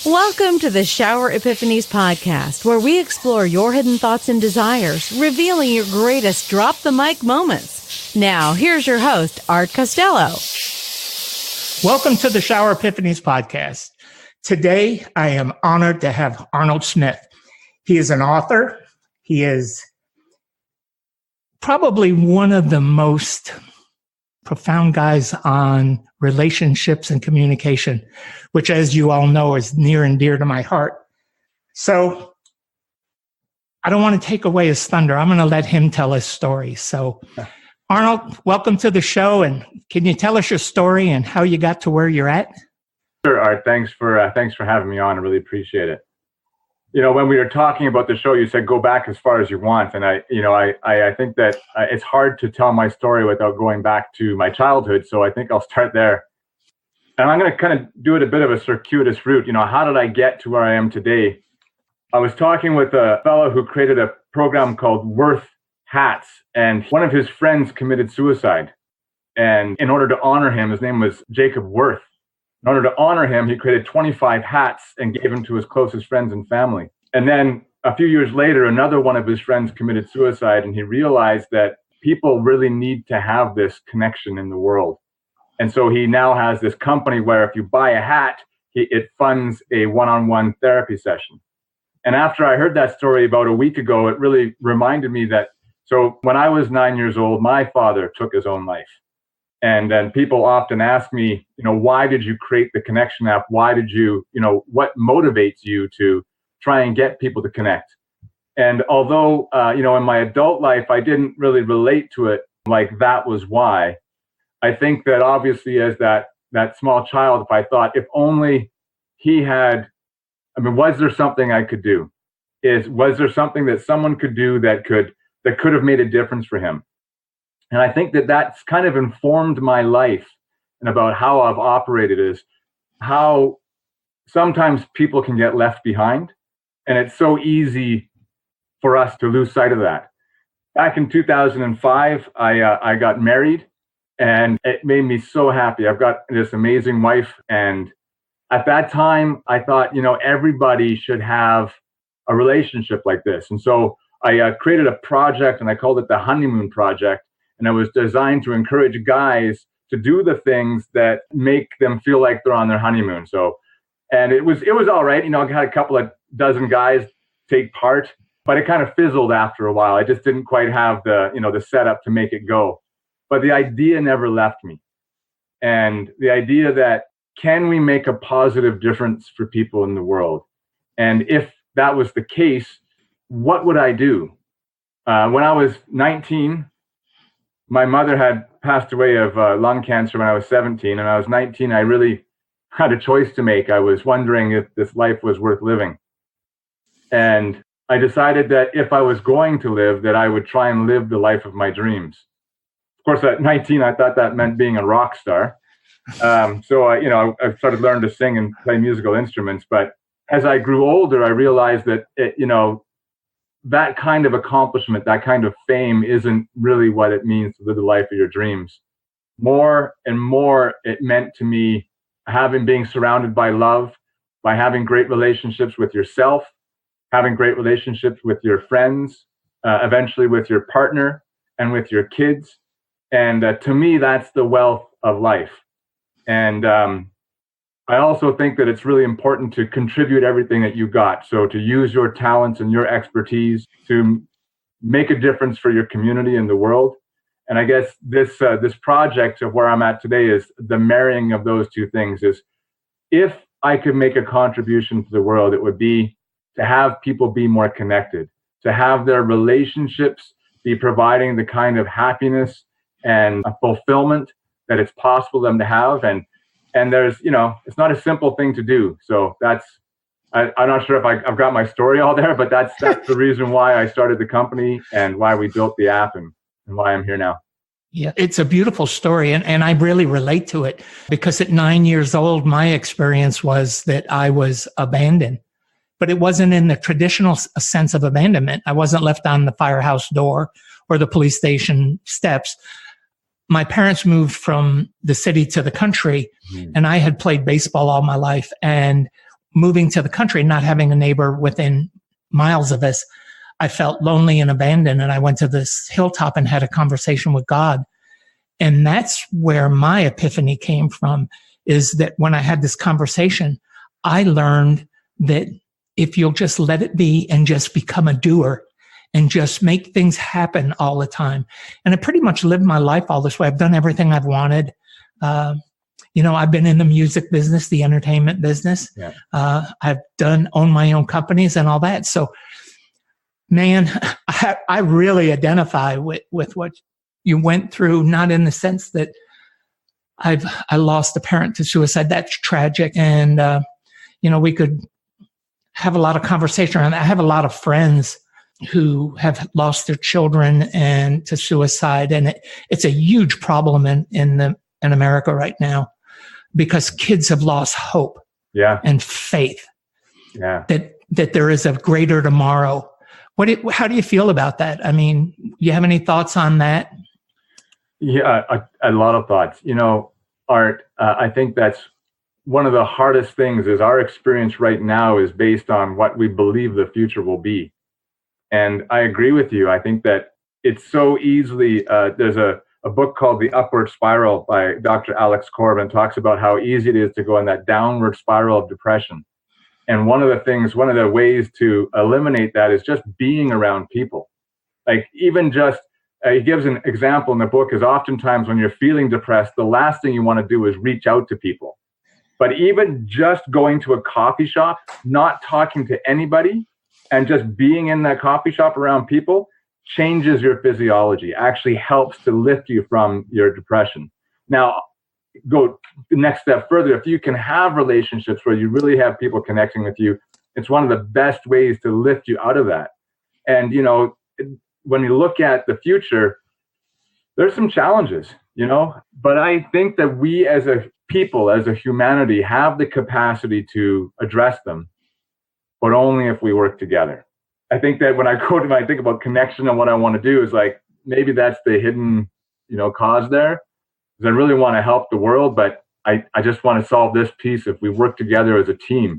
Welcome to the Shower Epiphanies podcast, where we explore your hidden thoughts and desires, revealing your greatest drop the mic moments. Now, here's your host, Art Costello. Welcome to the Shower Epiphanies podcast. Today, I am honored to have Rnold Smith. He is an author. He is probably one of the most profound guys on relationships and communication, which, as you all know, is near and dear to my heart. So I don't want to take away his thunder. I'm going to let him tell his story. So Rnold, welcome to the show. And can you tell us your story and how you got to where you're at? Sure, Art. Thanks for having me on. I really appreciate it. You know, when we were talking about the show, you said go back as far as you want, and I think that it's hard to tell my story without going back to my childhood. So I think I'll start there, and I'm going to kind of do it a bit of a circuitous route. You know, how did I get to where I am today? I was talking with a fellow who created a program called Worth Hats, and one of his friends committed suicide, and in order to honor him, his name was Jacob Worth. In order to honor him, he created 25 hats and gave them to his closest friends and family. And then a few years later, another one of his friends committed suicide, and he realized that people really need to have this connection in the world. And so he now has this company where if you buy a hat, it funds a one-on-one therapy session. And after I heard that story about a week ago, it really reminded me that, so when I was 9 years old, my father took his own life. And then people often ask me, you know, why did you create the Connection app? Why did you, what motivates you to try and get people to connect? And although, in my adult life, I didn't really relate to it like that was why, I think that obviously as that small child, if I thought, if only he had, was there something I could do? Was there something that someone could do that could have made a difference for him? And I think that that's kind of informed my life and about how I've operated, is how sometimes people can get left behind. And it's so easy for us to lose sight of that. Back in 2005, I got married, and it made me so happy. I've got this amazing wife. And at that time, I thought, everybody should have a relationship like this. And so I created a project, and I called it the Honeymoon Project. And it was designed to encourage guys to do the things that make them feel like they're on their honeymoon. So, and it was all right. I had a couple of dozen guys take part, but it kind of fizzled after a while. I just didn't quite have the setup to make it go. But the idea never left me. And the idea that, can we make a positive difference for people in the world? And if that was the case, what would I do? When I was 19, my mother had passed away of lung cancer when I was 17, and I was 19. I really had a choice to make. I was wondering if this life was worth living. And I decided that if I was going to live, that I would try and live the life of my dreams. Of course, at 19, I thought that meant being a rock star. So I started learning to sing and play musical instruments. But as I grew older, I realized that, that kind of accomplishment, that kind of fame isn't really what it means to live the life of your dreams. More and more, it meant to me being surrounded by love, by having great relationships with yourself, having great relationships with your friends, eventually with your partner and with your kids. And to me, that's the wealth of life. And I also think that it's really important to contribute everything that you got. So to use your talents and your expertise to make a difference for your community and the world. And I guess this project of where I'm at today is the marrying of those two things. Is if I could make a contribution to the world, it would be to have people be more connected, to have their relationships be providing the kind of happiness and fulfillment that it's possible for them to have. And there's, it's not a simple thing to do. So I'm not sure if I've got my story all there, but that's the reason why I started the company and why we built the app and why I'm here now. Yeah, it's a beautiful story. And I really relate to it because at 9 years old, my experience was that I was abandoned, but it wasn't in the traditional sense of abandonment. I wasn't left on the firehouse door or the police station steps. My parents moved from the city to the country, and I had played baseball all my life. And moving to the country, not having a neighbor within miles of us, I felt lonely and abandoned. And I went to this hilltop and had a conversation with God. And that's where my epiphany came from, is that when I had this conversation, I learned that if you'll just let it be and just become a doer and just make things happen all the time. And I pretty much lived my life all this way. I've done everything I've wanted. I've been in the music business, the entertainment business. Yeah. I've owned my own companies and all that. So, man, I really identify with what you went through, not in the sense that I lost a parent to suicide. That's tragic. And, we could have a lot of conversation around that. I have a lot of friends who have lost their children and to suicide. And it's a huge problem in America right now, because kids have lost hope and faith that there is a greater tomorrow. How do you feel about that? I mean, you have any thoughts on that? Yeah, a lot of thoughts. Art, I think that's one of the hardest things is our experience right now is based on what we believe the future will be. And I agree with you. I think that it's so easily, there's a book called The Upward Spiral by Dr. Alex Corbin, talks about how easy it is to go in that downward spiral of depression. And one of the ways to eliminate that is just being around people. Like even just, he gives an example in the book is oftentimes when you're feeling depressed, the last thing you want to do is reach out to people. But even just going to a coffee shop, not talking to anybody, and just being in that coffee shop around people changes your physiology, actually helps to lift you from your depression. Now, go the next step further. If you can have relationships where you really have people connecting with you, it's one of the best ways to lift you out of that. And, when you look at the future, there's some challenges, but I think that we as a people, as a humanity, have the capacity to address them, but only if we work together. I think that when I think about connection and what I want to do is like, maybe that's the hidden, cause there. Because I really want to help the world, but I just want to solve this piece if we work together as a team,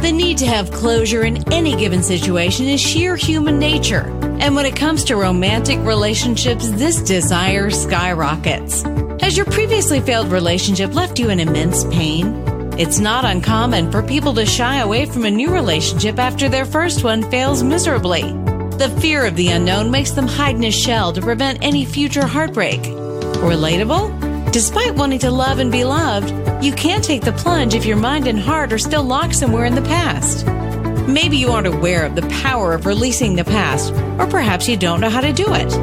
The need to have closure in any given situation is sheer human nature. And when it comes to romantic relationships, this desire skyrockets. Has your previously failed relationship left you in immense pain? It's not uncommon for people to shy away from a new relationship after their first one fails miserably. The fear of the unknown makes them hide in a shell to prevent any future heartbreak. Relatable? Despite wanting to love and be loved, you can't take the plunge if your mind and heart are still locked somewhere in the past. Maybe you aren't aware of the power of releasing the past, or perhaps you don't know how to do it.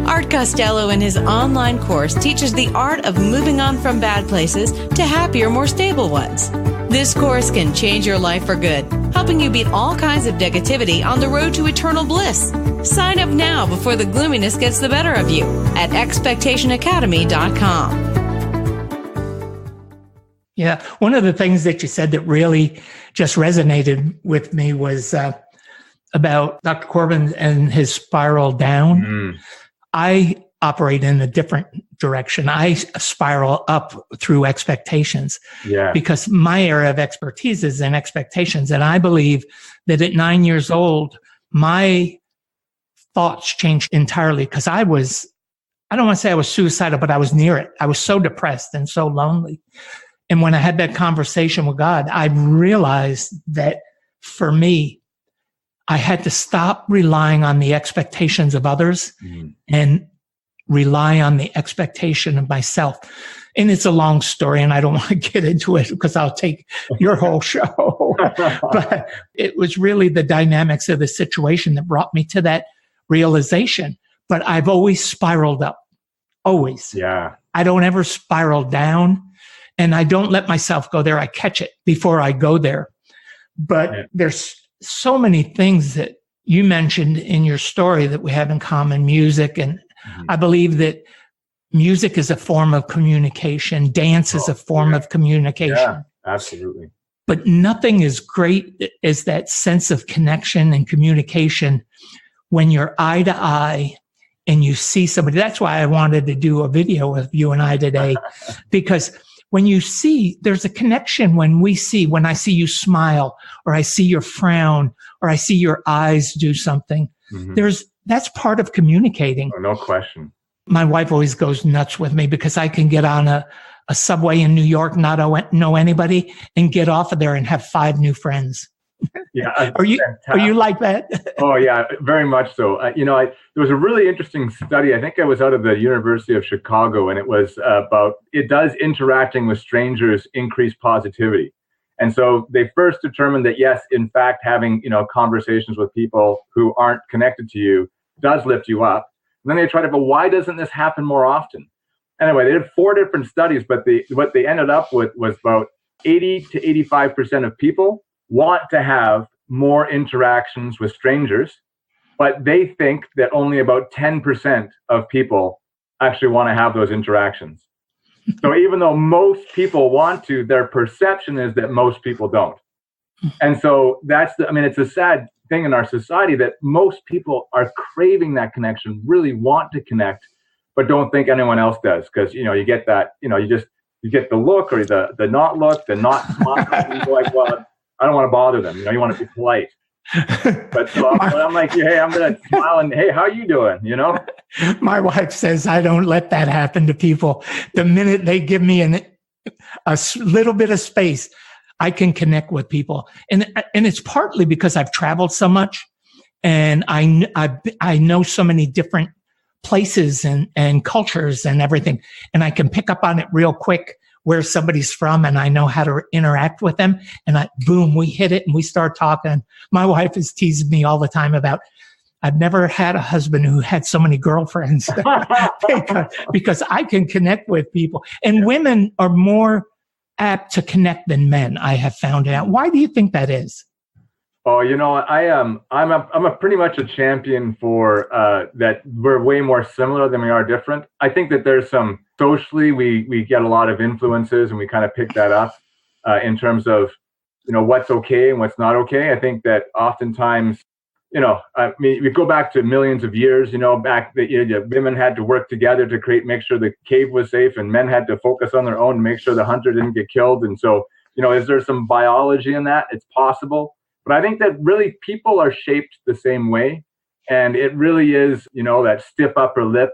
Art Costello in his online course teaches the art of moving on from bad places to happier, more stable ones. This course can change your life for good, helping you beat all kinds of negativity on the road to eternal bliss. Sign up now before the gloominess gets the better of you at expectationacademy.com. Yeah, one of the things that you said that really just resonated with me was about Dr. Corbin and his spiral down. Mm. I operate in a different direction. I spiral up through expectations because my area of expertise is in expectations. And I believe that at 9 years old, my thoughts changed entirely because I don't want to say I was suicidal, but I was near it. I was so depressed and so lonely. And when I had that conversation with God, I realized that for me, I had to stop relying on the expectations of others and rely on the expectation of myself. And it's a long story, and I don't want to get into it because I'll take your whole show. But it was really the dynamics of the situation that brought me to that realization. But I've always spiraled up. Always. Yeah. I don't ever spiral down, and I don't let myself go there. I catch it before I go there. But there's so many things that you mentioned in your story that we have in common, music. And I believe that music is a form of communication. Dance is a form of communication. Yeah, absolutely. But nothing is great as that sense of connection and communication when you're eye to eye and you see somebody. That's why I wanted to do a video with you and I today, because when you see, there's a connection when I see you smile, or I see your frown, or I see your eyes do something. That's part of communicating. Oh, no question. My wife always goes nuts with me because I can get on a subway in New York, not know anybody, and get off of there and have 5 new friends. Yeah. Are you like that? Oh yeah, very much so. There was a really interesting study. I think it was out of the University of Chicago, and it was does interacting with strangers increase positivity? And so they first determined that yes, in fact, having conversations with people who aren't connected to you does lift you up. And then they tried but why doesn't this happen more often? Anyway, they did 4 different studies, but what they ended up with was about 80 to 85% of people want to have more interactions with strangers, but they think that only about 10% of people actually want to have those interactions. So even though most people want to, their perception is that most people don't. And so it's a sad thing in our society that most people are craving that connection, really want to connect, but don't think anyone else does. Because, you get that, you get the look or the not look, the not smile. You go like, well, I don't want to bother them. You want to be polite. But I'm like, hey, I'm going to smile and, hey, how you doing? My wife says I don't let that happen to people. The minute they give me a little bit of space, I can connect with people. And it's partly because I've traveled so much, and I know so many different places and cultures and everything. And I can pick up on it real quick where somebody's from, and I know how to interact with them. And boom, we hit it and we start talking. My wife is teasing me all the time about, I've never had a husband who had so many girlfriends because I can connect with people. And women are more apt to connect than men, I have found out. Why do you think that is? Oh, I'm pretty much a champion for that. We're way more similar than we are different. I think that there's some socially we get a lot of influences, and we kind of pick that up in terms of what's okay and what's not okay. I think that oftentimes we go back to millions of years. Back that women had to work together to make sure the cave was safe, and men had to focus on their own to make sure the hunter didn't get killed. And so is there some biology in that? It's possible. But I think that really people are shaped the same way. And it really is, that stiff upper lip,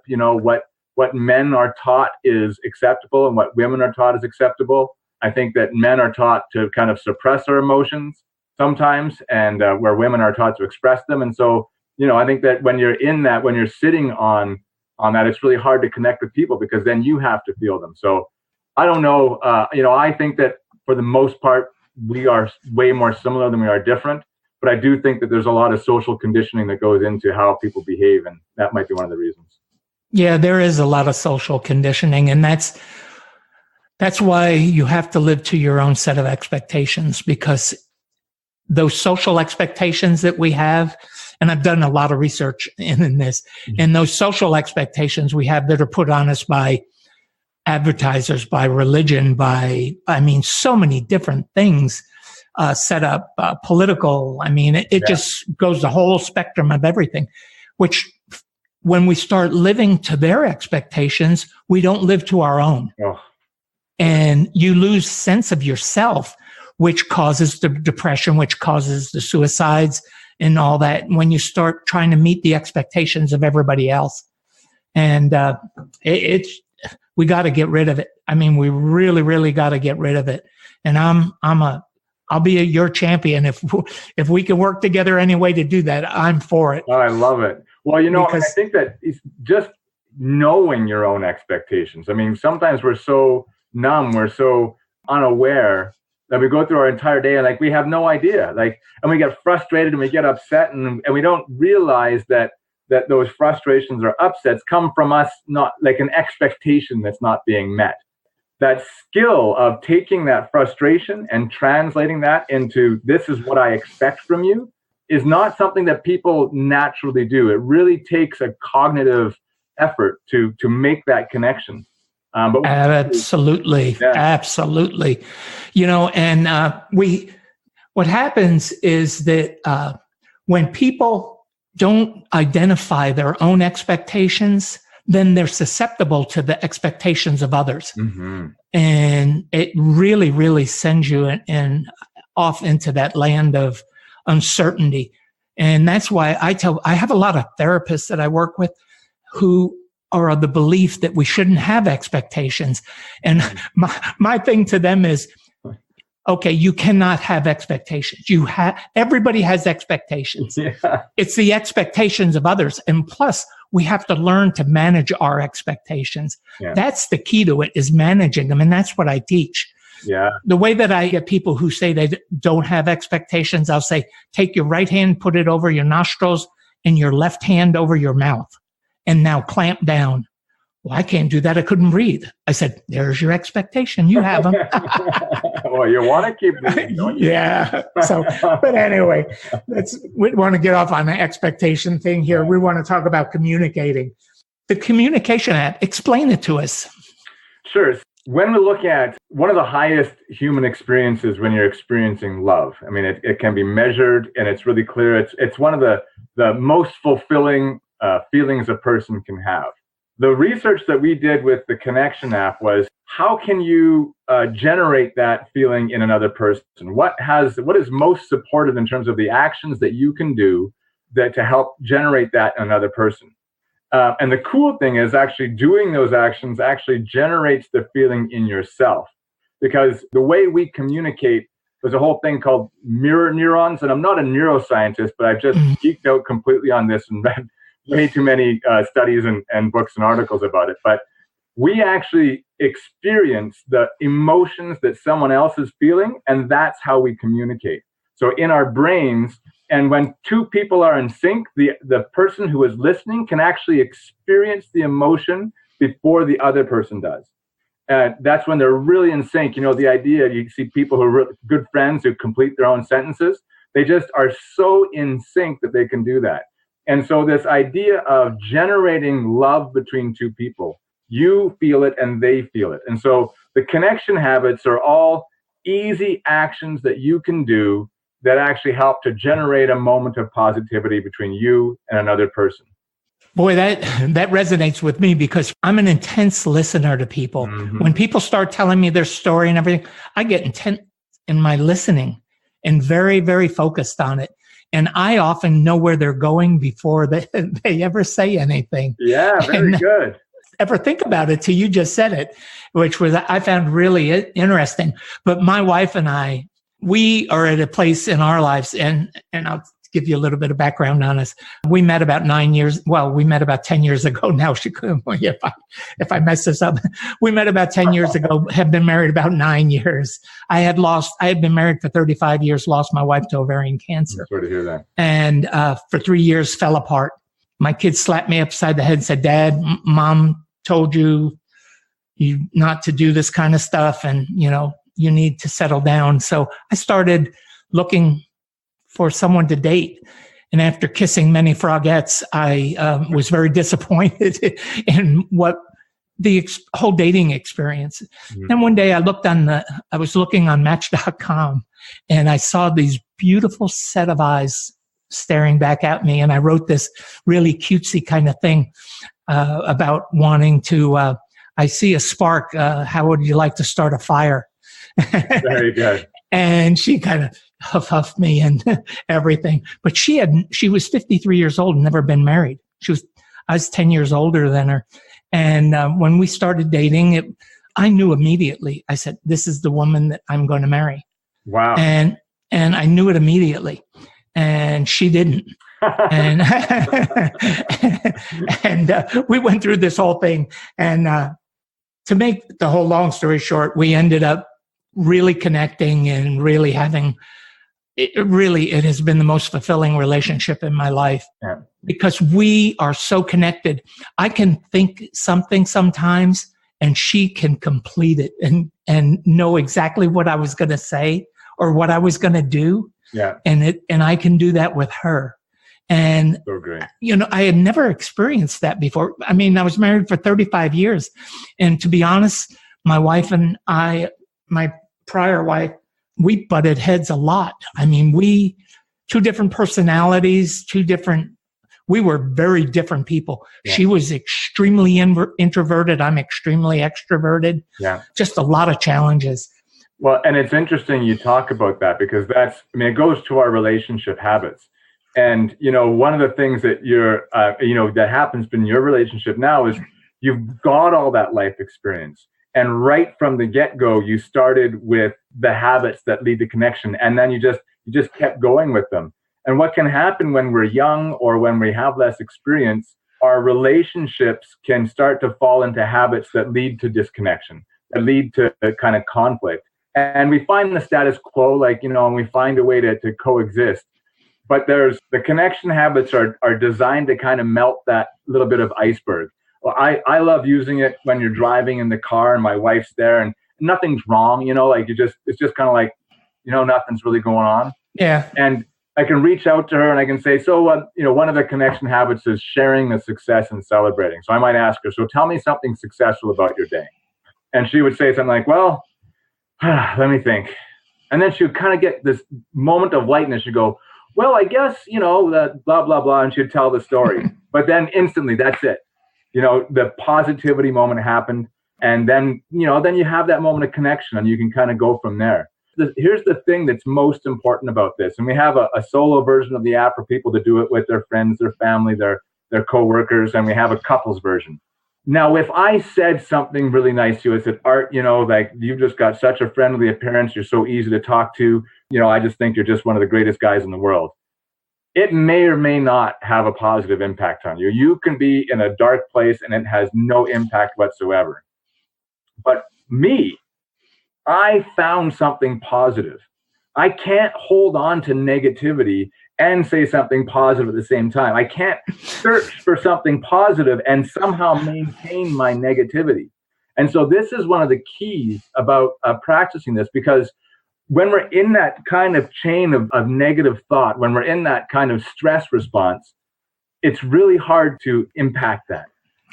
what men are taught is acceptable and what women are taught is acceptable. I think that men are taught to kind of suppress their emotions sometimes, and where women are taught to express them. And so, I think that when you're sitting on that, it's really hard to connect with people because then you have to feel them. So I don't know. I think that for the most part, we are way more similar than we are different. But I do think that there's a lot of social conditioning that goes into how people behave. And that might be one of the reasons. Yeah, there is a lot of social conditioning. And that's why you have to live to your own set of expectations, because those social expectations that we have, and I've done a lot of research in this, and those social expectations we have that are put on us by advertisers, by religion, so many different things set up, political. It just goes the whole spectrum of everything, which when we start living to their expectations, we don't live to our own. Oh. And you lose sense of yourself, which causes the depression, which causes the suicides and all that, when you start trying to meet the expectations of everybody else. And we got to get rid of it. We really, really got to get rid of it. And I'll be your champion. If we can work together any way to do that, I'm for it. Oh, I love it. Well, I think that it's just knowing your own expectations. Sometimes we're so numb, we're so unaware that we go through our entire day and we have no idea, and we get frustrated and we get upset, and we don't realize that those frustrations or upsets come from us, not like an expectation that's not being met. That skill of taking that frustration and translating that into, this is what I expect from you, is not something that people naturally do. It really takes a cognitive effort to make that connection. Absolutely. Yeah. Absolutely. What happens is that when people don't identify their own expectations, then they're susceptible to the expectations of others. Mm-hmm. And it really, really sends you off into that land of uncertainty. And that's why I have a lot of therapists that I work with who are of the belief that we shouldn't have expectations. And my thing to them is, okay, you cannot have expectations. Everybody has expectations. Yeah. It's the expectations of others. And plus, we have to learn to manage our expectations. Yeah. That's the key to it, is managing them. And that's what I teach. Yeah. The way that I get people who say they don't have expectations, I'll say, take your right hand, put it over your nostrils, and your left hand over your mouth. And now clamp down. Well, I can't do that. I couldn't breathe. I said, there's your expectation. You have them. Well, you want to keep breathing, don't you? Yeah. So, but anyway, we want to get off on the expectation thing here. We want to talk about communicating. The communication app, explain it to us. Sure. When we look at one of the highest human experiences when you're experiencing love, I mean, it can be measured and it's really clear. It's one of the most fulfilling feelings a person can have. The research that we did with the Connection app was, how can you generate that feeling in another person? What is most supportive in terms of the actions that you can do to help generate that in another person? And the cool thing is, actually doing those actions actually generates the feeling in yourself. Because the way we communicate, there's a whole thing called mirror neurons. And I'm not a neuroscientist, but I've just geeked out completely on this and read way too many studies and books and articles about it. But we actually experience the emotions that someone else is feeling, and that's how we communicate. So in our brains, and when two people are in sync, the person who is listening can actually experience the emotion before the other person does. And that's when they're really in sync. You know, the idea, you see people who are really good friends who complete their own sentences. They just are so in sync that they can do that. And so this idea of generating love between two people, you feel it and they feel it. And so the connection habits are all easy actions that you can do that actually help to generate a moment of positivity between you and another person. Boy, that resonates with me, because I'm an intense listener to people. Mm-hmm. When people start telling me their story and everything, I get intense in my listening and very, very focused on it. And I often know where they're going before they ever say anything. Yeah, very good. Ever think about it till you just said it, which I found really interesting. But my wife and I, we are at a place in our lives, and I'll give you a little bit of background on us. We met about 9 years. Well, we met about 10 years ago now. If I mess this up, we met about 10 years ago, have been married about 9 years. I had been married for 35 years, lost my wife to ovarian cancer. I'm sorry to hear that. And for 3 years fell apart. My kids slapped me upside the head and said, Dad, Mom told you not to do this kind of stuff. And, you need to settle down. So I started looking for someone to date. And after kissing many frogettes, I was very disappointed in what the whole dating experience. Mm-hmm. And one day I was looking on Match.com, and I saw these beautiful set of eyes staring back at me. And I wrote this really cutesy kind of thing about wanting to, I see a spark. How would you like to start a fire? Very good. And she kind of huffed me and everything. But she was 53 years old and never been married. I was 10 years older than her. And when we started dating, I knew immediately. I said, this is the woman that I'm going to marry. Wow. And I knew it immediately. And she didn't. And we went through this whole thing. And to make the whole long story short, we ended up really connecting and really having it has been the most fulfilling relationship in my life. Yeah. Because we are so connected. I can think something sometimes and she can complete it and know exactly what I was going to say or what I was going to do. Yeah. And I can do that with her. And, so great. I had never experienced that before. I mean, I was married for 35 years. And to be honest, my wife and I, my prior wife, we butted heads a lot. I mean, two different personalities, we were very different people. Yeah. She was extremely introverted. I'm extremely extroverted. Yeah. Just a lot of challenges. Well, and it's interesting you talk about that, because it goes to our relationship habits. And, one of the things that that happens in your relationship now is you've got all that life experience. And right from the get-go, you started with the habits that lead to connection. And then you just kept going with them. And what can happen when we're young or when we have less experience, our relationships can start to fall into habits that lead to disconnection, that lead to kind of conflict. And we find the status quo, and we find a way to coexist. But the connection habits are designed to kind of melt that little bit of iceberg. Well, I love using it when you're driving in the car and my wife's there and nothing's wrong, it's just kind of like, nothing's really going on. Yeah. And I can reach out to her and I can say, so, one of the connection habits is sharing the success and celebrating. So I might ask her, so tell me something successful about your day. And she would say something like, well, let me think. And then she would kind of get this moment of lightness. She'd go, well, I guess, that blah, blah, blah. And she'd tell the story. But then instantly, that's it. The positivity moment happened. And then, then you have that moment of connection and you can kind of go from there. Here's the thing that's most important about this. And we have a solo version of the app for people to do it with their friends, their family, their coworkers. And we have a couples version. Now, if I said something really nice to you, I said, Art, you've just got such a friendly appearance. You're so easy to talk to. I just think you're just one of the greatest guys in the world. It may or may not have a positive impact on you. You can be in a dark place and it has no impact whatsoever. But me, I found something positive. I can't hold on to negativity and say something positive at the same time. I can't search for something positive and somehow maintain my negativity. And so this is one of the keys about practicing this, because when we're in that kind of chain of negative thought, when we're in that kind of stress response, it's really hard to impact that.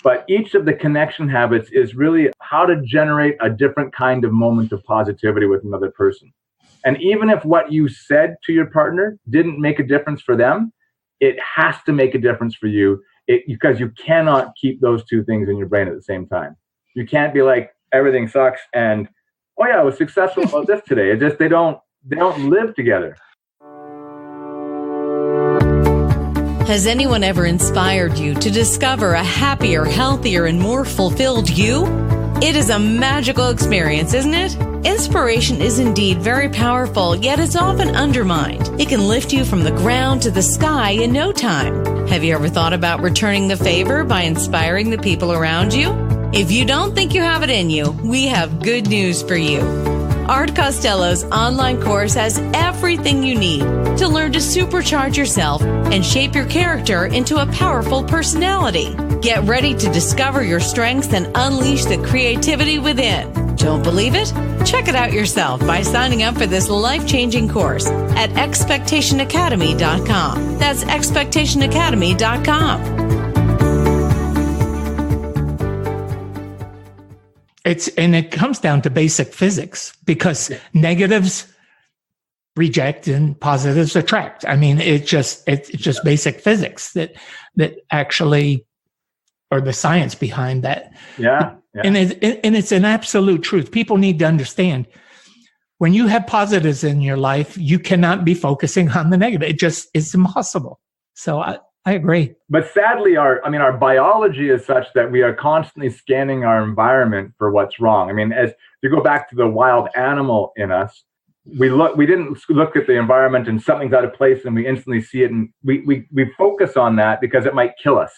But each of the connection habits is really how to generate a different kind of moment of positivity with another person. And even if what you said to your partner didn't make a difference for them, it has to make a difference for you, because you cannot keep those two things in your brain at the same time. You can't be like, everything sucks and, oh yeah, I was successful about this today. It's just they don't live together. Has anyone ever inspired you to discover a happier, healthier, and more fulfilled you? It is a magical experience, isn't it? Inspiration is indeed very powerful, yet it's often undermined. It can lift you from the ground to the sky in no time. Have you ever thought about returning the favor by inspiring the people around you? If you don't think you have it in you, we have good news for you. Art Costello's online course has everything you need to learn to supercharge yourself and shape your character into a powerful personality. Get ready to discover your strengths and unleash the creativity within. Don't believe it? Check it out yourself by signing up for this life-changing course at expectationacademy.com. That's expectationacademy.com. And it comes down to basic physics, because negatives reject and positives attract. I mean, it's just basic physics that actually, or the science behind that. Yeah. And it's an absolute truth. People need to understand, when you have positives in your life, you cannot be focusing on the negative. It's impossible. So I agree. But sadly, our biology is such that we are constantly scanning our environment for what's wrong. I mean, as you go back to the wild animal in us, we didn't look at the environment and something's out of place and we instantly see it, and we focus on that because it might kill us.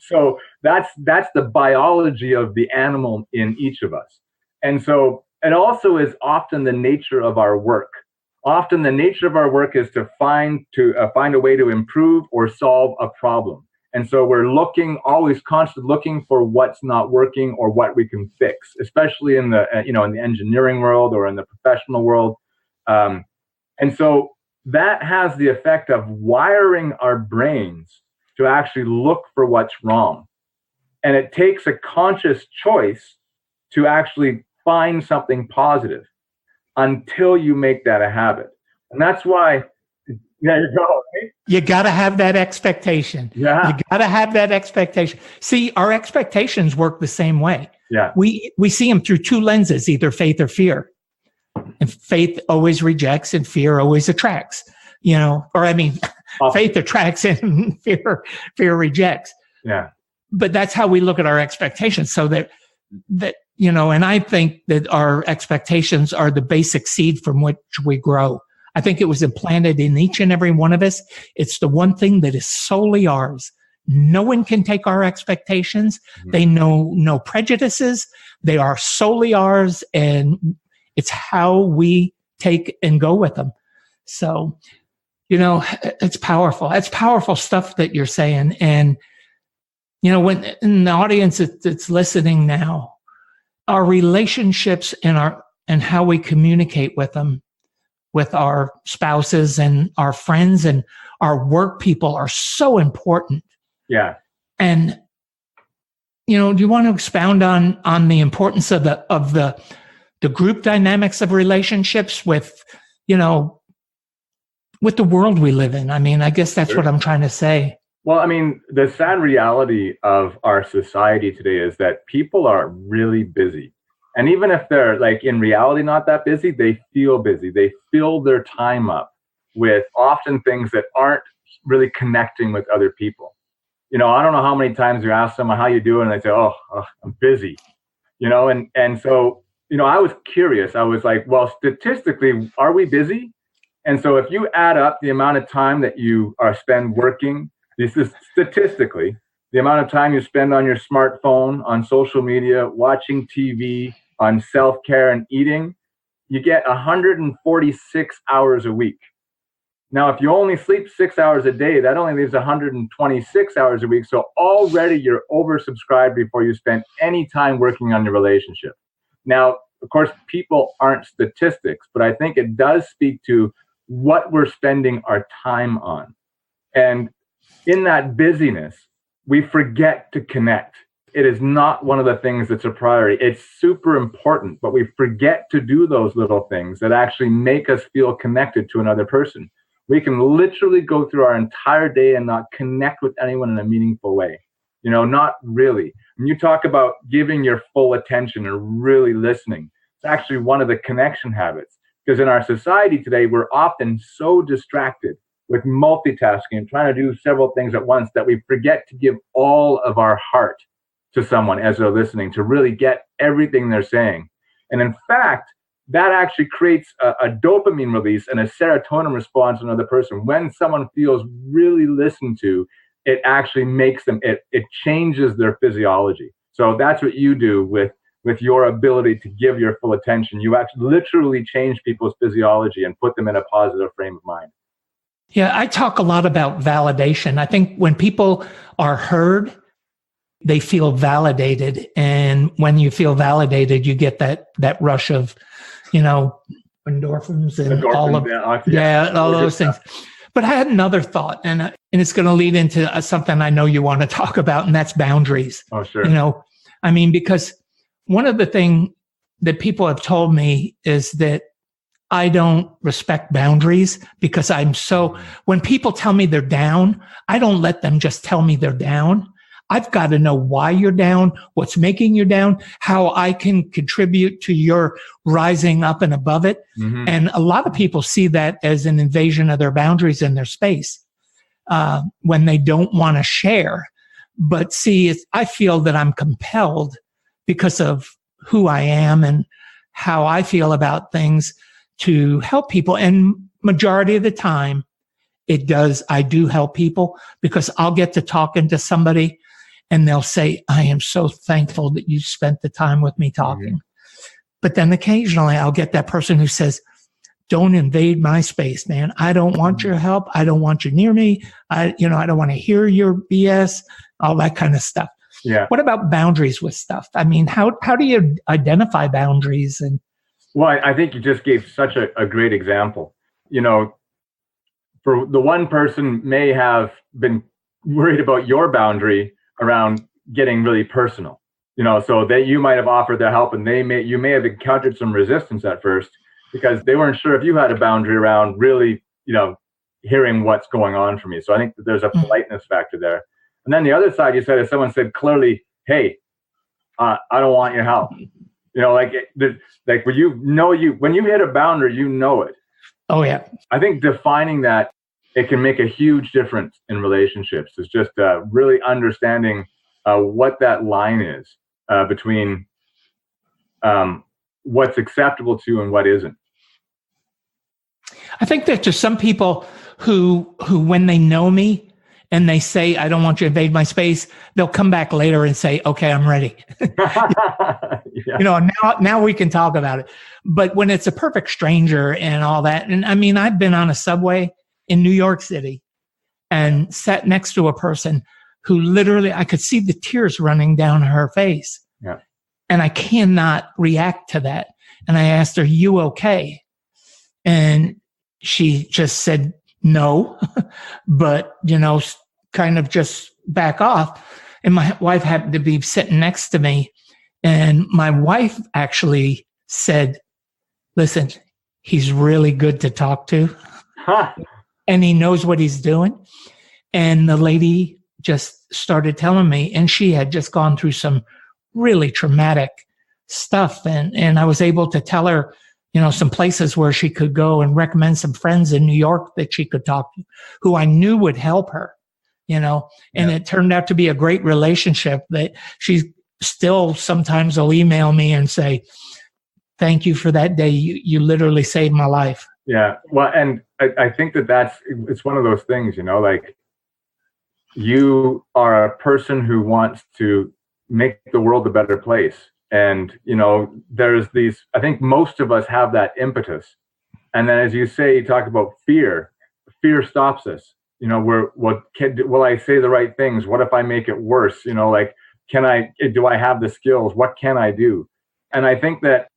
So that's the biology of the animal in each of us. And so it also is often the nature of our work. Often the nature of our work is to find a way to improve or solve a problem. And so we're always constantly looking for what's not working or what we can fix, especially in the engineering world or in the professional world. And so that has the effect of wiring our brains to actually look for what's wrong. And it takes a conscious choice to actually find something positive until you make that a habit. And that's why There you go. Right? You got to have that expectation. Yeah. You got to have that expectation. See, our expectations work the same way. Yeah. We see them through two lenses, either faith or fear. And faith always rejects and fear always attracts, faith attracts and fear rejects. Yeah. But that's how we look at our expectations. So that, and I think that our expectations are the basic seed from which we grow. I think it was implanted in each and every one of us. It's the one thing that is solely ours. No one can take our expectations. Mm-hmm. They know no prejudices. They are solely ours, and it's how we take and go with them. So, it's powerful. It's powerful stuff that you're saying. And, when in the audience that's listening now, our relationships and how we communicate with them, with our spouses and our friends and our work people are so important. Yeah. And, do you want to expound on the importance of the group dynamics of relationships with the world we live in? I mean, I guess that's what I'm trying to say. Well, I mean, the sad reality of our society today is that people are really busy. And even if they're like in reality not that busy, they feel busy. They fill their time up with often things that aren't really connecting with other people. I don't know how many times you ask someone, how you doing? And they say, oh, I'm busy, and so, I was curious. I was like, well, statistically, are we busy? And so if you add up the amount of time that you spend working, this is statistically the amount of time you spend on your smartphone, on social media, watching TV, on self-care and eating, you get 146 hours a week. Now, if you only sleep 6 hours a day, that only leaves 126 hours a week. So already you're oversubscribed before you spend any time working on your relationship. Now, of course, people aren't statistics, but I think it does speak to what we're spending our time on. And in that busyness, we forget to connect. It is not one of the things that's a priority. It's super important, but we forget to do those little things that actually make us feel connected to another person. We can literally go through our entire day and not connect with anyone in a meaningful way. Not really. When you talk about giving your full attention and really listening, it's actually one of the connection habits. Because in our society today, we're often so distracted with multitasking and trying to do several things at once that we forget to give all of our heart to someone as they're listening, to really get everything they're saying. And in fact, that actually creates a dopamine release and a serotonin response in another person. When someone feels really listened to, it actually makes them, it changes their physiology. So that's what you do with your ability to give your full attention. You actually literally change people's physiology and put them in a positive frame of mind. Yeah, I talk a lot about validation. I think when people are heard, they feel validated. And when you feel validated, you get that rush of, endorphins and all those things. But I had another thought, and it's going to lead into something I know you want to talk about, and that's boundaries. Oh, sure. Because one of the things that people have told me is that I don't respect boundaries because when people tell me they're down, I don't let them just tell me they're down. I've got to know why you're down, what's making you down, how I can contribute to your rising up and above it. Mm-hmm. And a lot of people see that as an invasion of their boundaries and their space when they don't want to share. But see, I feel that I'm compelled because of who I am and how I feel about things to help people. And majority of the time, I do help people because I'll get to talking to somebody and they'll say, I am so thankful that you spent the time with me talking. Mm-hmm. But then occasionally I'll get that person who says, don't invade my space, man. I don't want your help. I don't want you near me. I don't want to hear your BS, all that kind of stuff. Yeah. What about boundaries with stuff? I mean, how do you identify boundaries? And well, I think you just gave such a great example. For the one person may have been worried about your boundary around getting really personal, so that you might have offered their help and you may have encountered some resistance at first because they weren't sure if you had a boundary around really, hearing what's going on for me. So I think that there's a politeness factor there. And then the other side, you said, if someone said clearly, hey, I don't want your help. Like when you hit a boundary, it. Oh yeah. I think defining that, it can make a huge difference in relationships. It's just really understanding what that line is between what's acceptable to you and what isn't. I think that there's some people who when they know me and they say, I don't want you to invade my space, they'll come back later and say, okay, I'm ready. Yeah. Now we can talk about it. But when it's a perfect stranger and all that, and I mean, I've been on a subway in New York City and sat next to a person who literally, I could see the tears running down her face. Yeah. And I cannot react to that. And I asked her, you okay? And she just said, no, but, kind of just back off. And my wife happened to be sitting next to me. And my wife actually said, listen, he's really good to talk to. Huh. And he knows what he's doing. And the lady just started telling me, and she had just gone through some really traumatic stuff. And I was able to tell her, some places where she could go and recommend some friends in New York that she could talk to, who I knew would help her, and it turned out to be a great relationship that she still sometimes will email me and say, thank you for that day. You literally saved my life. Yeah. Well, and I think it's one of those things, like you are a person who wants to make the world a better place. And, there's these, I think most of us have that impetus. And then as you say, you talk about fear stops us. Will I say the right things? What if I make it worse? Do I have the skills? What can I do? And I think that,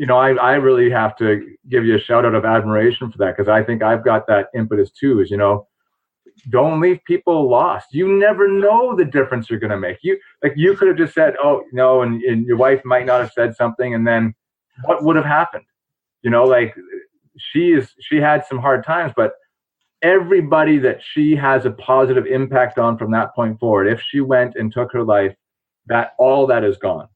I really have to give you a shout out of admiration for that, because I think I've got that impetus too, is, don't leave people lost. You never know the difference you're going to make. You could have just said, oh, no, and your wife might not have said something, and then what would have happened? She had some hard times, but everybody that she has a positive impact on from that point forward, if she went and took her life, all that is gone.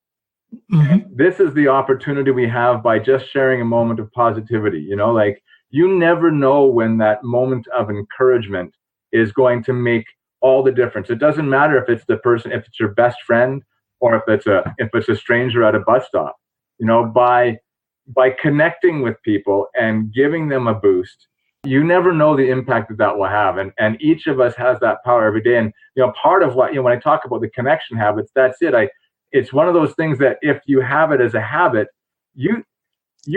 Mm-hmm. This is the opportunity we have by just sharing a moment of positivity. You never know when that moment of encouragement is going to make all the difference. It doesn't matter if it's the person, if it's your best friend, or if it's a stranger at a bus stop. By connecting with people and giving them a boost, you never know the impact that will have. And each of us has that power every day. And part of what when I talk about the connection habits, that's it. It's one of those things that if you have it as a habit, you're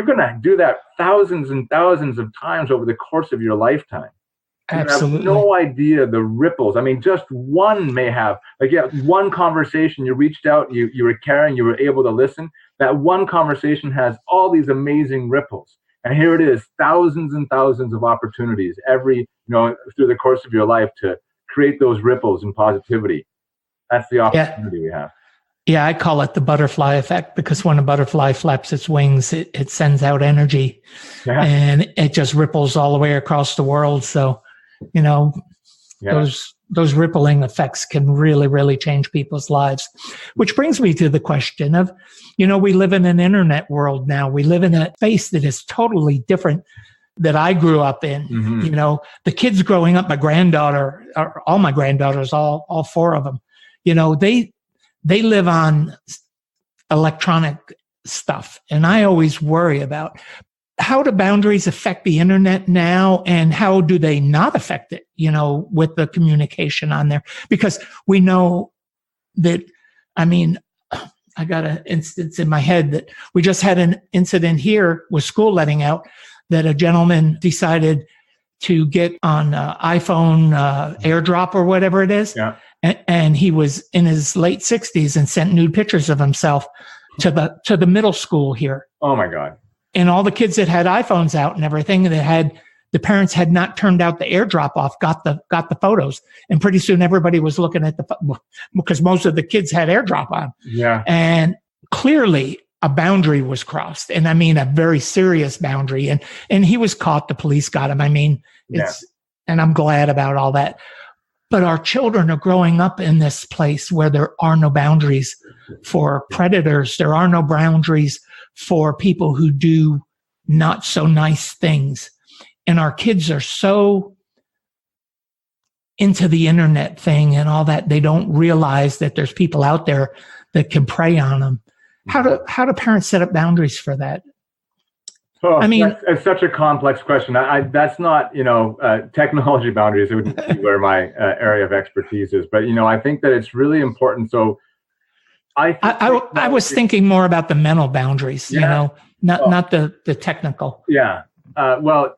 going to do that thousands and thousands of times over the course of your lifetime. Absolutely. You have no idea the ripples. I mean, just one may have, one conversation, you reached out, you were caring, you were able to listen. That one conversation has all these amazing ripples. And here it is, thousands and thousands of opportunities through the course of your life to create those ripples and positivity. That's the opportunity we have. Yeah, I call it the butterfly effect, because when a butterfly flaps its wings, it sends out energy, and it just ripples all the way across the world. So, those rippling effects can really, really change people's lives. Which brings me to the question of, we live in an internet world now. We live in a space that is totally different that I grew up in. Mm-hmm. The kids growing up, my granddaughter, or all my granddaughters, all four of them, they live on electronic stuff. And I always worry about, how do boundaries affect the internet now, and how do they not affect it, with the communication on there? Because we know that, I got an instance in my head that we just had an incident here with school letting out, that a gentleman decided to get on iPhone airdrop or whatever it is. Yeah. And he was in his late 60s and sent nude pictures of himself to the middle school here. Oh my God. And all the kids that had iPhones out and everything, the parents had not turned out the airdrop off, got the photos. And pretty soon everybody was looking at because most of the kids had airdrop on. Yeah. And clearly a boundary was crossed. And a very serious boundary. And he was caught. The police got him. and I'm glad about all that. But our children are growing up in this place where there are no boundaries for predators. There are no boundaries for people who do not so nice things. And our kids are so into the internet thing and all that, they don't realize that there's people out there that can prey on them. How do parents set up boundaries for that? Oh, I mean, it's such a complex question. That's not, technology boundaries. It would be where my area of expertise is. But, I think that it's really important. So I was thinking more about the mental boundaries, not the technical. Yeah. Well,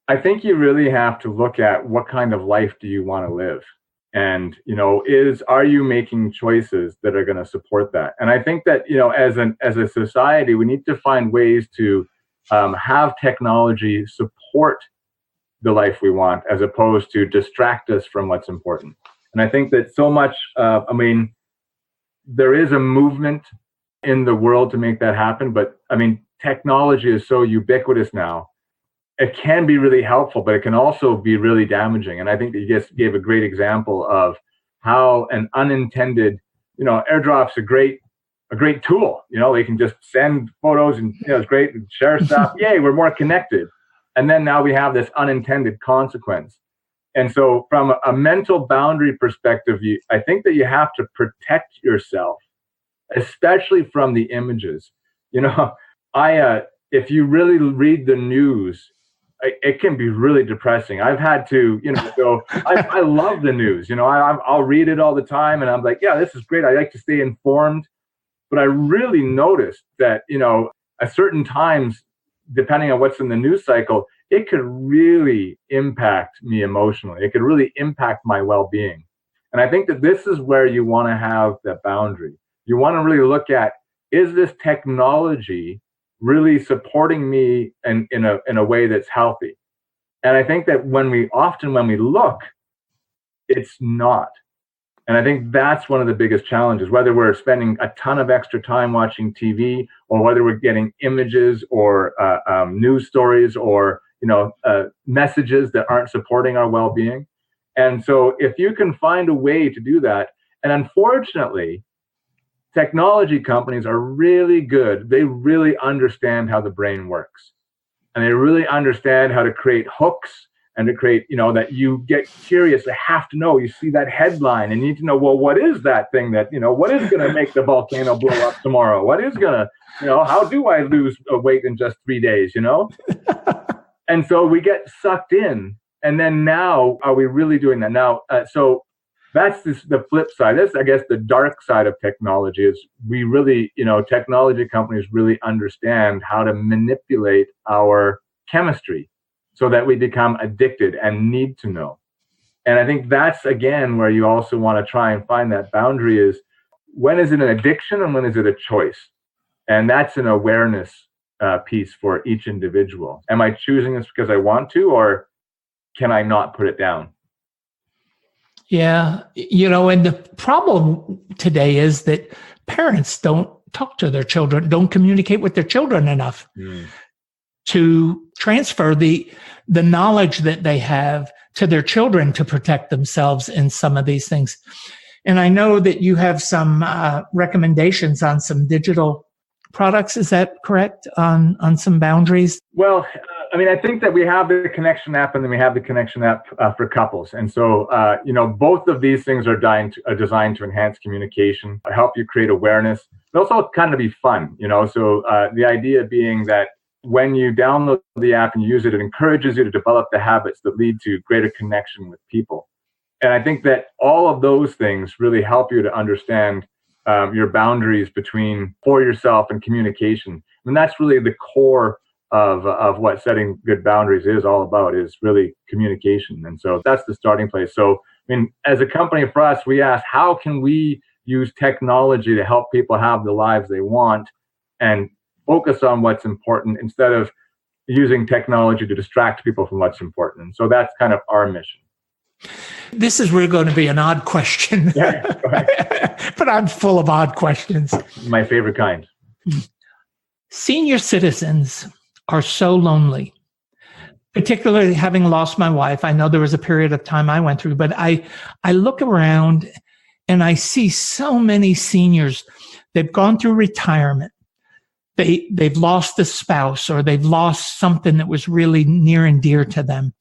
I think you really have to look at what kind of life do you want to live? And, are you making choices that are going to support that? And I think that, as a society, we need to find ways to have technology support the life we want, as opposed to distract us from what's important. And I think that so much, there is a movement in the world to make that happen. But technology is so ubiquitous now. It can be really helpful, but it can also be really damaging. And I think that you just gave a great example of how an unintended, AirDrop's a great tool. They can just send photos and it's great and share stuff. Yay, we're more connected. And then now we have this unintended consequence. And so from a mental boundary perspective, I think that you have to protect yourself, especially from the images. If you really read the news, it can be really depressing. I've had to, I love the news. I'll read it all the time, and I'm like, yeah, this is great. I like to stay informed. But I really noticed that, at certain times, depending on what's in the news cycle, it could really impact me emotionally. It could really impact my well-being. And I think that this is where you want to have that boundary. You want to really look at, is this technology really supporting me in a way that's healthy? And I think that when we look, it's not. And I think that's one of the biggest challenges, whether we're spending a ton of extra time watching TV, or whether we're getting images or news stories or messages that aren't supporting our well-being. And so if you can find a way to do that, and unfortunately, technology companies are really good. They really understand how the brain works. And they really understand how to create hooks and to create, that you get curious. You have to know. You see that headline and you need to know, well, what is that thing that, what is going to make the volcano blow up tomorrow? What is going to, how do I lose weight in just 3 days, And so we get sucked in. And then now, are we really doing that? Now, so that's the flip side. That's, I guess, the dark side of technology is we really, technology companies really understand how to manipulate our chemistry so that we become addicted and need to know. And I think that's, again, where you also want to try and find that boundary is, when is it an addiction and when is it a choice? And that's an awareness piece for each individual. Am I choosing this because I want to, or can I not put it down? Yeah. And the problem today is that parents don't talk to their children, don't communicate with their children enough to transfer the knowledge that they have to their children to protect themselves in some of these things. And I know that you have some recommendations on some digital products. Is that correct? On some boundaries? Well, I think that we have the Connection app, and then we have the Connection app for couples. And so, both of these things are designed to enhance communication, help you create awareness, but also kind of be fun, So the idea being that when you download the app and use it, it encourages you to develop the habits that lead to greater connection with people. And I think that all of those things really help you to understand your boundaries for yourself and communication. And that's really the core of what setting good boundaries is all about, is really communication. And so that's the starting place. So, as a company, for us, we ask, how can we use technology to help people have the lives they want and focus on what's important instead of using technology to distract people from what's important? And so that's kind of our mission. This is really going to be an odd question, yeah, but I'm full of odd questions. My favorite kind. Senior citizens are so lonely. particularly having lost my wife. I know there was a period of time I went through, but I look around and I see so many seniors. They've gone through retirement. They've lost a spouse, or they've lost something that was really near and dear to them.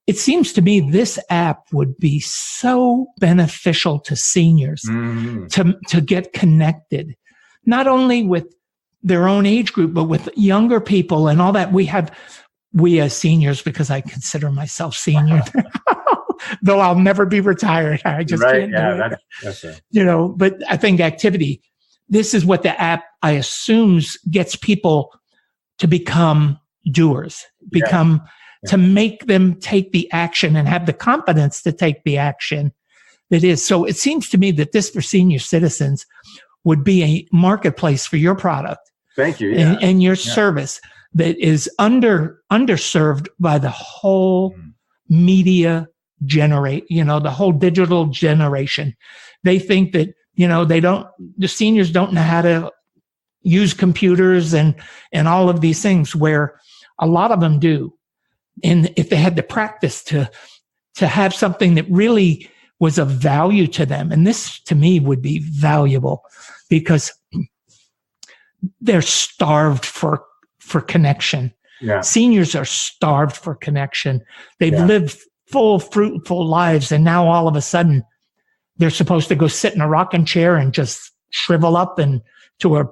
It seems to me this app would be so beneficial to seniors to get connected, not only with their own age group, but with younger people and all that. We as seniors, because I consider myself senior, though I'll never be retired. I just can't do it. That's right. But I think activity, this is what the app, I assumes, gets people to become doers, to make them take the action and have the confidence to take the action that is. So it seems to me that this for senior citizens would be a marketplace for your product. Thank you. And your service that is underserved by the whole media the whole digital generation. They think that, the seniors don't know how to use computers and all of these things, where a lot of them do. And if they had the practice to have something that really was of value to them, and this to me would be valuable, because they're starved for connection. Yeah. Seniors are starved for connection. They've lived full, fruitful lives, and now all of a sudden they're supposed to go sit in a rocking chair and just shrivel up and to a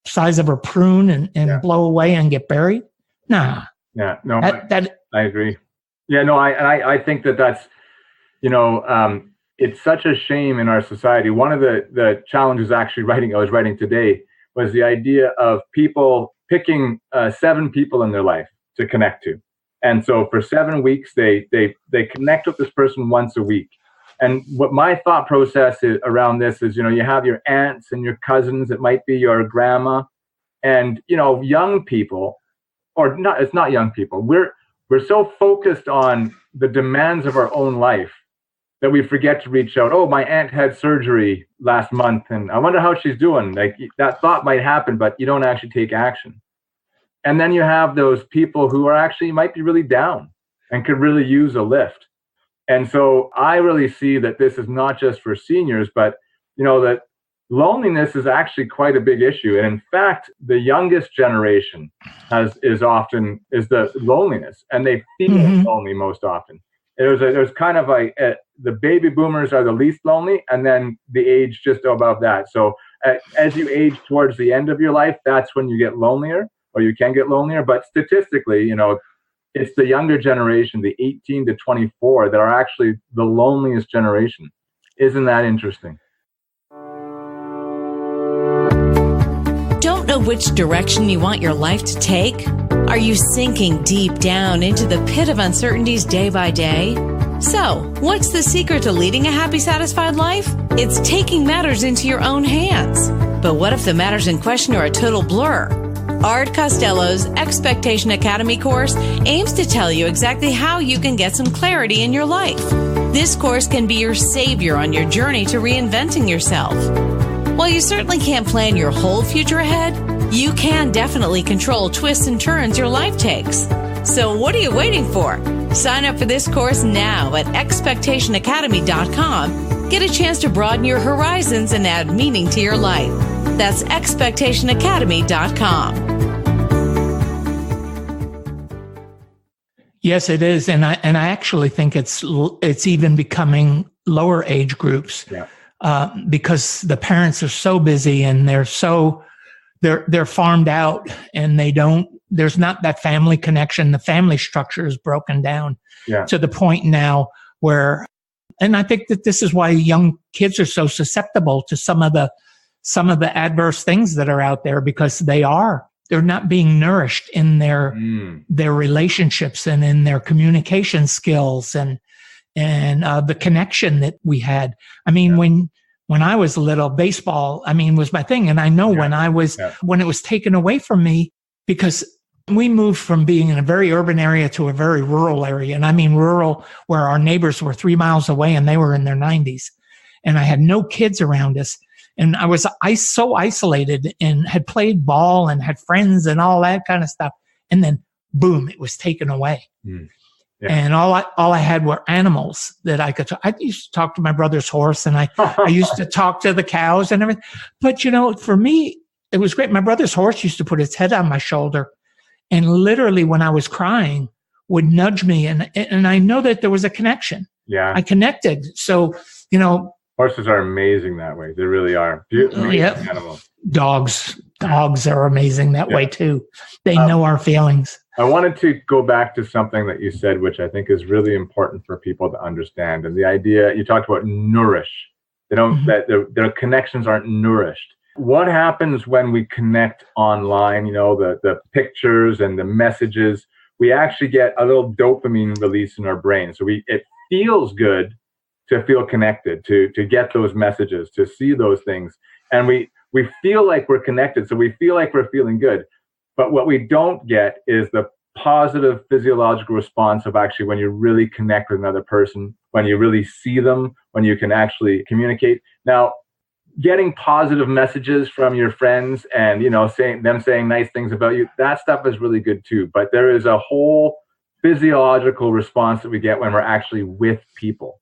size of a prune and blow away and get buried. Nah. Yeah. No, I agree. Yeah. No, I think that's, it's such a shame in our society. One of the challenges I was writing today was the idea of people picking 7 people in their life to connect to. And so for 7 weeks, they connect with this person once a week. And what my thought process is around this is, you have your aunts and your cousins. It might be your grandma, and, young people, or not. It's not young people. We're so focused on the demands of our own life that we forget to reach out. Oh, my aunt had surgery last month, and I wonder how she's doing. Like, that thought might happen, but you don't actually take action. And then you have those people who are actually might be really down and could really use a lift. And so I really see that this is not just for seniors, but, that loneliness is actually quite a big issue. And in fact, the youngest generation is the loneliness, and they feel lonely most often. There's kind of the baby boomers are the least lonely, and then the age just above that. So as you age towards the end of your life, that's when you get lonelier, or you can get lonelier. But statistically, it's the younger generation, the 18 to 24, that are actually the loneliest generation. Isn't that interesting? Don't know which direction you want your life to take? Are you sinking deep down into the pit of uncertainties day by day? So, what's the secret to leading a happy, satisfied life? It's taking matters into your own hands. But what if the matters in question are a total blur? Art Costello's Expectation Academy course aims to tell you exactly how you can get some clarity in your life. This course can be your savior on your journey to reinventing yourself. While you certainly can't plan your whole future ahead, you can definitely control twists and turns your life takes. So what are you waiting for? Sign up for this course now at expectationacademy.com. Get a chance to broaden your horizons and add meaning to your life. That's expectationacademy.com. Yes, it is, and I actually think it's even becoming lower age groups, because the parents are so busy and they're farmed out, and there's not that family connection. The family structure is broken down to the point now where, and I think that this is why young kids are so susceptible to some of the adverse things that are out there, because they're not being nourished in their relationships and in their communication skills and the connection that we had. I mean, when I was little, baseball, was my thing. And I know when it was taken away from me, because we moved from being in a very urban area to a very rural area. And I mean rural, where our neighbors were 3 miles away and they were in their 90s. And I had no kids around us. And I was so isolated, and had played ball and had friends and all that kind of stuff. And then boom, it was taken away. Mm. Yeah. And all I had were animals that I could talk. I used to talk to my brother's horse, and I used to talk to the cows and everything. But, for me, it was great. My brother's horse used to put its head on my shoulder, and literally when I was crying would nudge me. And I know that there was a connection. Yeah. I connected. So, horses are amazing that way. They really are. Beautiful animals. Dogs are amazing that way too. They know our feelings. I wanted to go back to something that you said, which I think is really important for people to understand. And the idea, you talked about nourish. They don't, that their connections aren't nourished. What happens when we connect online, the pictures and the messages, we actually get a little dopamine release in our brain. So it feels good to feel connected, to get those messages, to see those things. And we feel like we're connected. So we feel like we're feeling good. But what we don't get is the positive physiological response of actually when you really connect with another person, when you really see them, when you can actually communicate. Now, getting positive messages from your friends and, saying nice things about you, that stuff is really good too. But there is a whole physiological response that we get when we're actually with people.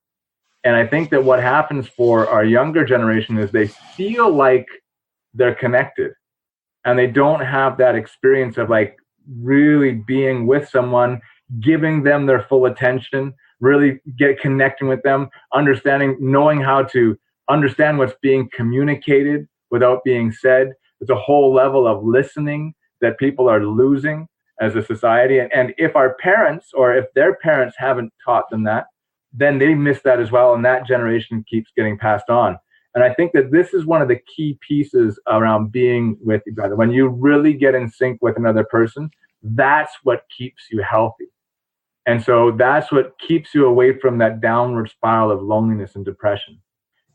And I think that what happens for our younger generation is they feel like they're connected. And they don't have that experience of like really being with someone, giving them their full attention, really connecting with them, knowing how to understand what's being communicated without being said. There's a whole level of listening that people are losing as a society. And if our parents or if their parents haven't taught them that, then they miss that as well. And that generation keeps getting passed on. And I think that this is one of the key pieces around being with each other. When you really get in sync with another person, that's what keeps you healthy. And so that's what keeps you away from that downward spiral of loneliness and depression.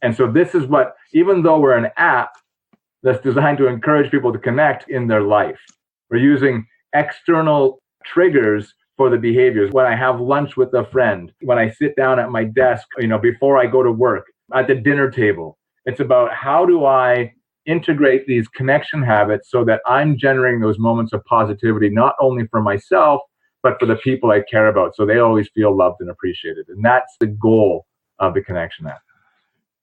And so this is what, even though we're an app that's designed to encourage people to connect in their life, we're using external triggers for the behaviors. When I have lunch with a friend, when I sit down at my desk, before I go to work, at the dinner table, it's about how do I integrate these connection habits so that I'm generating those moments of positivity, not only for myself, but for the people I care about. So they always feel loved and appreciated. And that's the goal of the connection app.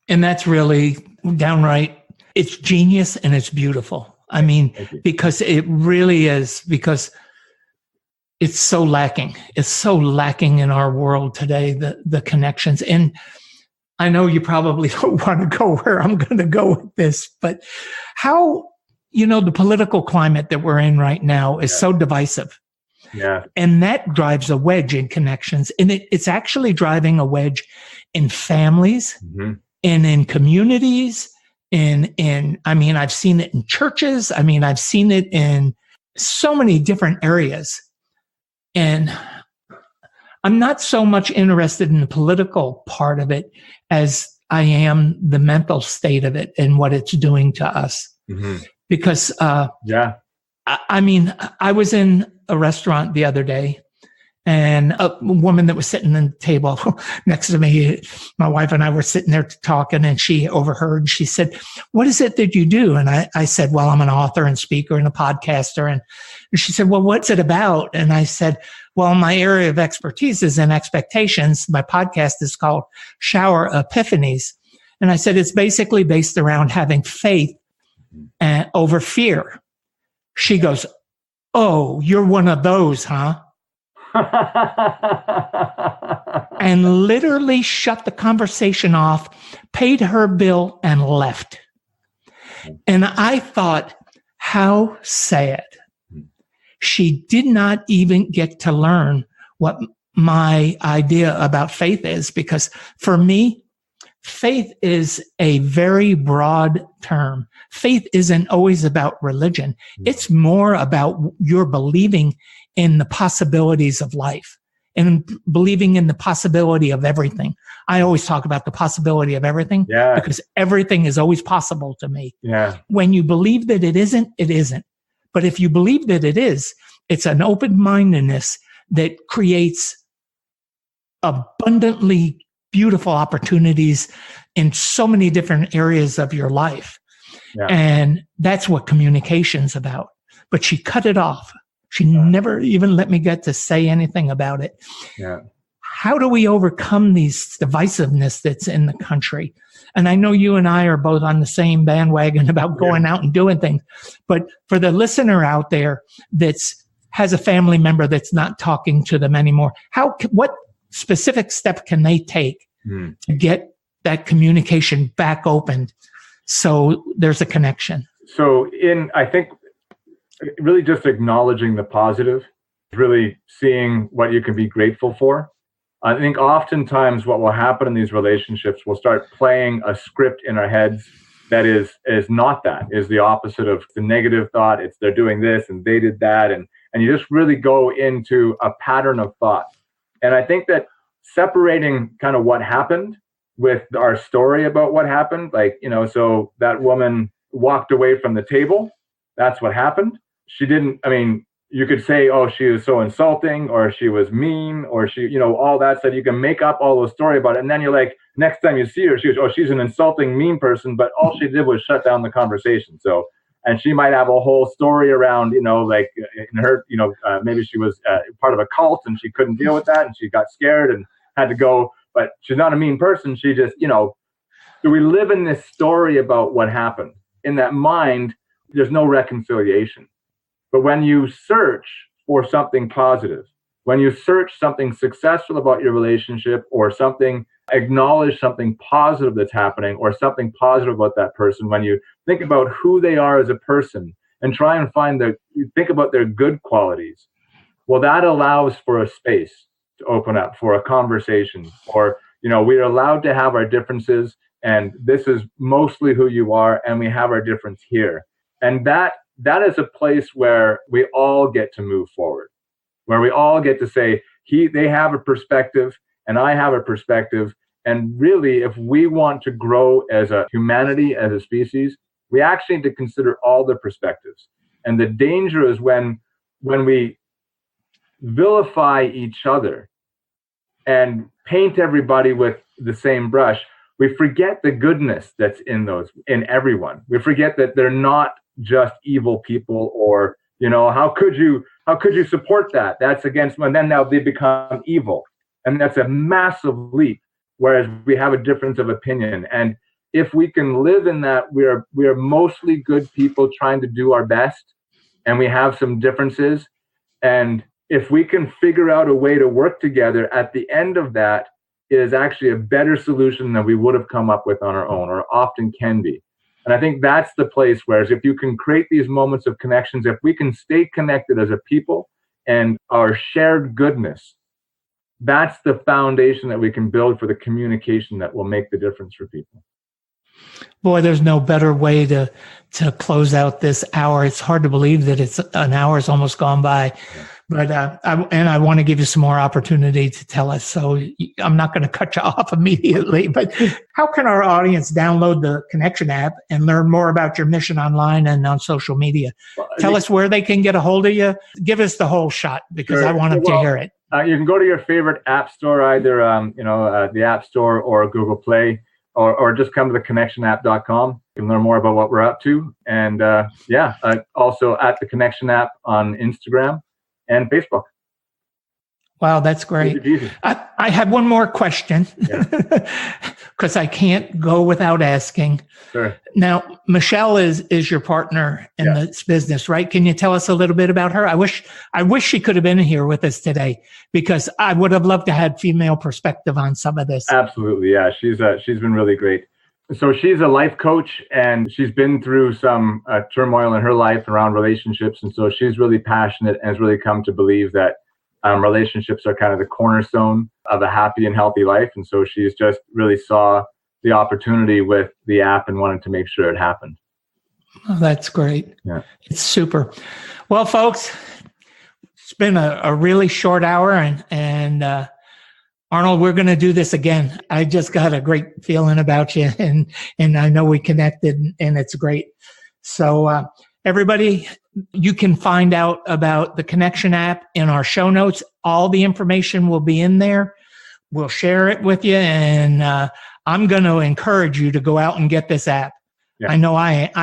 And that's really downright, it's genius and it's beautiful. I mean, because it really is, because it's so lacking. It's so lacking in our world today, the connections. And I know you probably don't want to go where I'm going to go with this, but how, the political climate that we're in right now is so divisive. Yeah. And that drives a wedge in connections. And it's actually driving a wedge in families and in communities. I've seen it in churches. I've seen it in so many different areas. And I'm not so much interested in the political part of it as I am the mental state of it and what it's doing to us. Because, I was in a restaurant the other day, and a woman that was sitting at the table next to me, my wife and I were sitting there talking, and she overheard. She said, "What is it that you do?" And I said, "Well, I'm an author and speaker and a podcaster." And she said, "Well, what's it about?" And I said, "Well, my area of expertise is in expectations. My podcast is called Shower Epiphanies." And I said, "It's basically based around having faith over fear." She goes, "Oh, you're one of those, huh?" And literally shut the conversation off, paid her bill, and left. And I thought, how sad. She did not even get to learn what my idea about faith is, because for me, faith is a very broad term. Faith isn't always about religion. It's more about your believing in the possibilities of life and believing in the possibility of everything. I always talk about the possibility of everything because everything is always possible to me. When you believe that it isn't, it isn't. But if you believe that it is, it's an open-mindedness that creates abundantly beautiful opportunities in so many different areas of your life. And that's what communication's about. But she cut it off. She never even let me get to say anything about it. Yeah. How do we overcome these divisiveness that's in the country? And I know you and I are both on the same bandwagon about going out and doing things. But for the listener out there has a family member that's not talking to them anymore, what specific step can they take to get that communication back opened so there's a connection? So I think really just acknowledging the positive, really seeing what you can be grateful for. I think oftentimes what will happen in these relationships, we'll start playing a script in our heads that is not that, is the opposite of the negative thought. It's they're doing this and they did that. And you just really go into a pattern of thought. And I think that separating kind of what happened with our story about what happened, so that woman walked away from the table. That's what happened. She didn't, you could say, oh, she was so insulting, or she was mean, or she, all that stuff. You can make up all the story about it. And then you're like, next time you see her, she's an insulting, mean person, but all she did was shut down the conversation. So, and she might have a whole story around, in her, maybe she was part of a cult and she couldn't deal with that and she got scared and had to go, but she's not a mean person. She just, so we live in this story about what happened. In that mind, there's no reconciliation. But when you search for something positive, when you search something successful about your relationship, or acknowledge something positive that's happening, or something positive about that person, when you think about who they are as a person and try and think about their good qualities, well, that allows for a space to open up for a conversation, or, we're allowed to have our differences, and this is mostly who you are, and we have our difference here. And that is a place where we all get to move forward, where we all get to say, they have a perspective and I have a perspective. And really, if we want to grow as a humanity, as a species, we actually need to consider all the perspectives. And the danger is when we vilify each other and paint everybody with the same brush, we forget the goodness that's in everyone. We forget that they're not just evil people, or how could you support that? That's against, and then now they become evil, and that's a massive leap. Whereas we have a difference of opinion, and if we can live in that, we are mostly good people trying to do our best, and we have some differences, and if we can figure out a way to work together, at the end of that is actually a better solution than we would have come up with on our own, or often can be. And I think that's the place where, if you can create these moments of connections, if we can stay connected as a people and our shared goodness, that's the foundation that we can build for the communication that will make the difference for people. Boy, there's no better way to close out this hour. It's hard to believe that it's an hour's almost gone by. Yeah. But I want to give you some more opportunity to tell us. So I'm not going to cut you off immediately. But how can our audience download the Connection app and learn more about your mission online and on social media? Tell us where they can get a hold of you. Give us the whole shot, because I want them to hear it. You can go to your favorite app store, either the App Store or Google Play, or just come to theconnectionapp.com. You can learn more about what we're up to. And also at the Connection app on Instagram and Facebook. Wow, that's great. I have one more question, because I can't go without asking. Sure. Now, Michelle is your partner in this business, right? Can you tell us a little bit about her? I wish she could have been here with us today, because I would have loved to have female perspective on some of this. Absolutely, yeah. She's been really great. So she's a life coach, and she's been through some turmoil in her life around relationships. And so she's really passionate and has really come to believe that relationships are kind of the cornerstone of a happy and healthy life. And so she's just really saw the opportunity with the app and wanted to make sure it happened. Oh, that's great. Yeah. It's super. Well, folks, it's been a really short hour, and Arnold, we're going to do this again. I just got a great feeling about you, and I know we connected, and it's great. So everybody, you can find out about the Connection app in our show notes. All the information will be in there. We'll share it with you, and I'm going to encourage you to go out and get this app. Yeah. I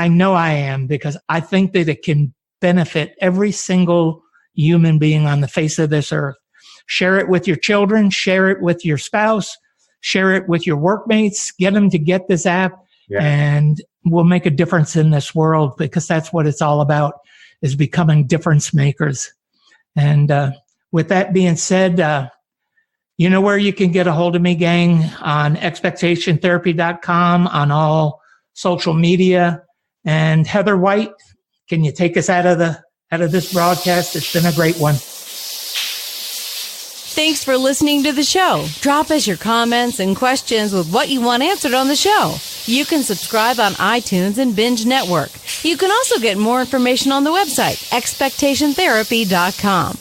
know I am, because I think that it can benefit every single human being on the face of this earth. Share it with your children, share it with your spouse, share it with your workmates, get them to get this app, and we'll make a difference in this world, because that's what it's all about, is becoming difference makers. And with that being said, you know where you can get a hold of me, gang, on expectationtherapy.com, on all social media. And Heather White, can you take us out of this broadcast? It's been a great one. Thanks for listening to the show. Drop us your comments and questions with what you want answered on the show. You can subscribe on iTunes and Binge Network. You can also get more information on the website, expectationtherapy.com.